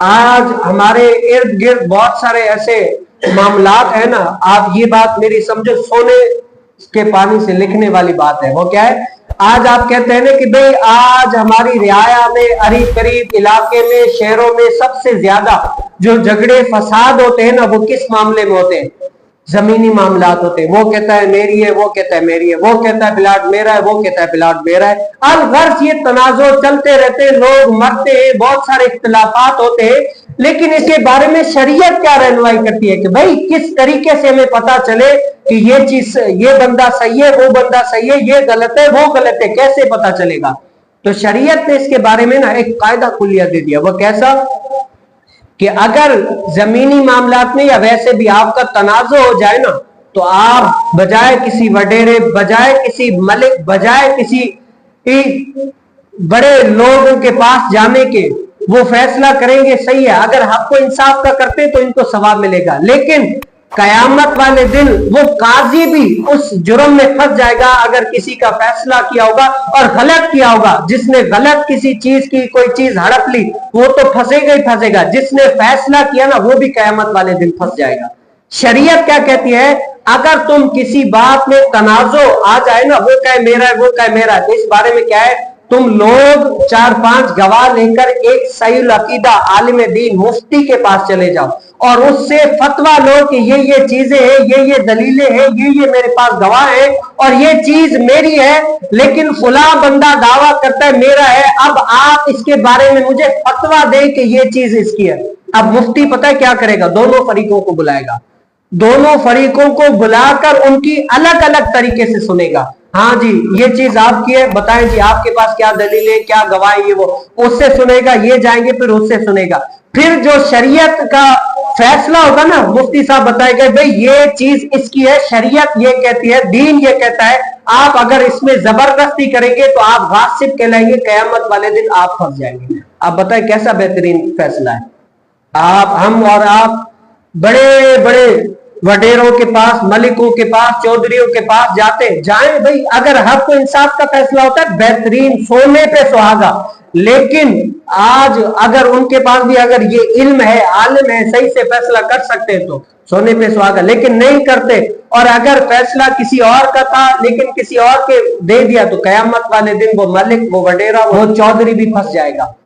آج ہمارے ارد گرد بہت سارے ایسے معاملات ہیں نا، آپ یہ بات میری سمجھو، سونے کے پانی سے لکھنے والی بات ہے۔ وہ کیا ہے؟ آج آپ کہتے ہیں نا کہ بھئی آج ہماری رعایا میں، قریب قریب علاقے میں، شہروں میں سب سے زیادہ جو جھگڑے فساد ہوتے ہیں نا، وہ کس معاملے میں ہوتے ہیں؟ زمینی معاملات ہوتے ہیں۔ وہ کہتا ہے میری ہے، وہ کہتا ہے میری ہے، وہ کہتا ہے پلاٹ میرا ہے، وہ کہتا ہے پلاٹ میرا ہے۔ الغرض یہ تنازع چلتے رہتے، لوگ مرتے ہیں، بہت سارے اختلافات ہوتے ہیں، لیکن اس کے بارے میں شریعت کیا رہنمائی کرتی ہے کہ بھئی کس طریقے سے ہمیں پتا چلے کہ یہ چیز، یہ بندہ صحیح ہے، وہ بندہ صحیح ہے، یہ غلط ہے، وہ غلط ہے، کیسے پتا چلے گا؟ تو شریعت نے اس کے بارے میں نا ایک قاعدہ کلیہ دے دیا۔ وہ کیسا؟ کہ اگر زمینی معاملات میں یا ویسے بھی آپ کا تنازع ہو جائے نا، تو آپ بجائے کسی وڈیرے، بجائے کسی ملک، بجائے کسی بڑے لوگوں کے پاس جانے کے، وہ فیصلہ کریں گے صحیح ہے۔ اگر حق و انصاف کا کرتے تو ان کو ثواب ملے گا، لیکن قیامت والے دن وہ قاضی بھی اس جرم میں پھنس جائے گا اگر کسی کا فیصلہ کیا ہوگا اور غلط کیا ہوگا۔ جس نے غلط کسی چیز کی کوئی چیز ہڑپ لی وہ تو پھنسے گا ہی پھنسے گا، جس نے فیصلہ کیا نا وہ بھی قیامت والے دن پھنس جائے گا۔ شریعت کیا کہتی ہے؟ اگر تم کسی بات میں تنازع آ جائے نا، وہ کہے میرا ہے، وہ کہے میرا ہے، تو اس بارے میں کیا ہے؟ تم لوگ 4-5 گواہ لے کر ایک صحیح العقیدہ عالم دین مفتی کے پاس چلے جاؤ اور اس سے فتویٰ لو کہ یہ چیزیں ہیں، یہ دلیلیں ہیں، یہ میرے پاس گواہ ہیں اور یہ چیز میری ہے، لیکن فلاں بندہ دعویٰ کرتا ہے میرا ہے، اب آپ اس کے بارے میں مجھے فتویٰ دیں کہ یہ چیز اس کی ہے۔ اب مفتی پتہ ہے کیا کرے گا؟ دونوں فریقوں کو بلائے گا، دونوں فریقوں کو بلا کر ان کی الگ الگ طریقے سے سنے گا۔ ہاں جی یہ چیز آپ کی ہے، بتائیں جی آپ کے پاس کیا دلیل ہے، کیا گواہ ہے، یہ وہ اس سے سنے گا، یہ جائیں گے پھر اس سے سنے گا۔ پھر جو شریعت کا فیصلہ ہوگا نا، مفتی صاحب بتائے گا بھئی یہ چیز اس کی ہے، شریعت یہ کہتی ہے، دین یہ کہتا ہے، آپ اگر اس میں زبردستی کریں گے تو آپ غاصب کہلائیں گے، قیامت والے دن آپ پھنس جائیں گے۔ آپ بتائیں کیسا بہترین فیصلہ ہے؟ ہم اور آپ بڑے بڑے وڈیروں کے پاس، ملکوں کے پاس، چودھریوں کے پاس جائیں بھئی، اگر حق و انصاف کا فیصلہ ہوتا ہے بہترین، سونے پہ سہاگا، لیکن آج اگر ان کے پاس بھی اگر یہ علم ہے، عالم ہے، صحیح سے فیصلہ کر سکتے ہیں تو سونے پہ سہاگا، لیکن نہیں کرتے، اور اگر فیصلہ کسی اور کا تھا لیکن کسی اور کے دے دیا تو قیامت والے دن وہ ملک، وہ وڈیرا، وہ چودھری بھی پھنس جائے گا۔